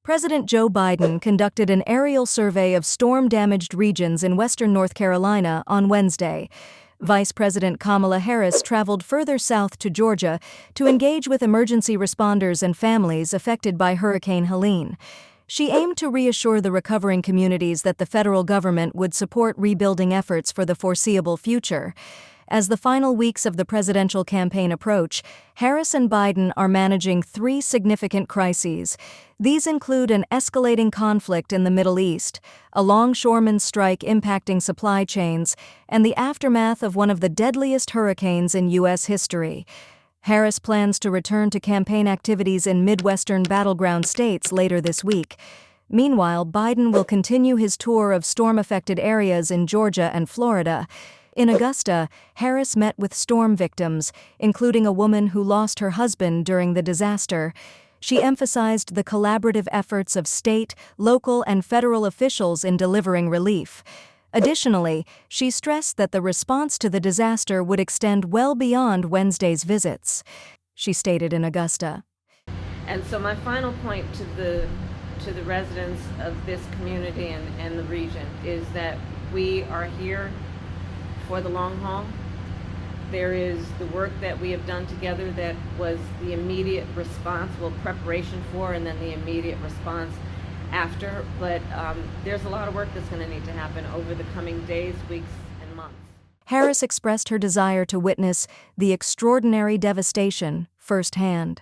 President Joe Biden conducted an aerial survey of storm-damaged regions in western North Carolina on Wednesday. Vice President Kamala Harris traveled further south to Georgia to engage with emergency responders and families affected by Hurricane Helene. She aimed to reassure the recovering communities that the federal government would support rebuilding efforts for the foreseeable future. As the final weeks of the presidential campaign approach, Harris and Biden are managing three significant crises. These include an escalating conflict in the Middle East, a longshoremen strike impacting supply chains, and the aftermath of one of the deadliest hurricanes in U.S. history. Harris plans to return to campaign activities in Midwestern battleground states later this week. Meanwhile, Biden will continue his tour of storm-affected areas in Georgia and Florida. In Augusta, Harris met with storm victims, including a woman who lost her husband during the disaster. She emphasized the collaborative efforts of state, local, and federal officials in delivering relief. Additionally, she stressed that the response to the disaster would extend well beyond Wednesday's visits. She stated in Augusta. And so my final point to the residents of this community and the region is that we are here for the long haul. There is the work that we have done together that was the immediate response, preparation for, and then the immediate response after. But there's a lot of work that's going to need to happen over the coming days, weeks, and months. Harris expressed her desire to witness the extraordinary devastation firsthand.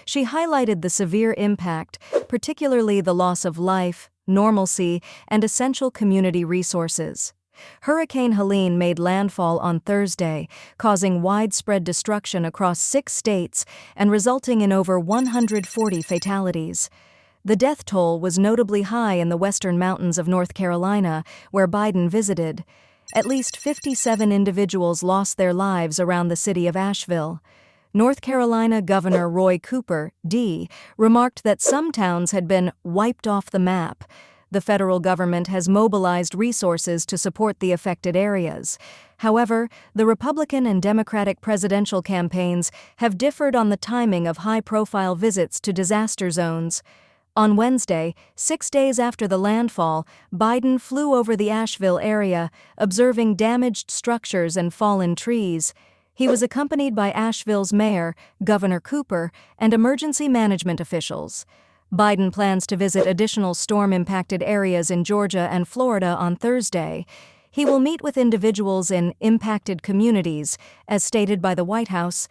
She highlighted the severe impact, particularly the loss of life, normalcy, and essential community resources. Hurricane Helene made landfall on Thursday, causing widespread destruction across 6 states and resulting in over 140 fatalities. The death toll was notably high in the western mountains of North Carolina, where Biden visited. At least 57 individuals lost their lives around the city of Asheville. North Carolina Governor Roy Cooper, D., remarked that some towns had been wiped off the map. The federal government has mobilized resources to support the affected areas. However, the Republican and Democratic presidential campaigns have differed on the timing of high-profile visits to disaster zones. On Wednesday, 6 days after the landfall, Biden flew over the Asheville area, observing damaged structures and fallen trees. He was accompanied by Asheville's mayor, Governor Cooper, and emergency management officials. Biden plans to visit additional storm-impacted areas in Georgia and Florida on Thursday. He will meet with individuals in impacted communities, as stated by the White House.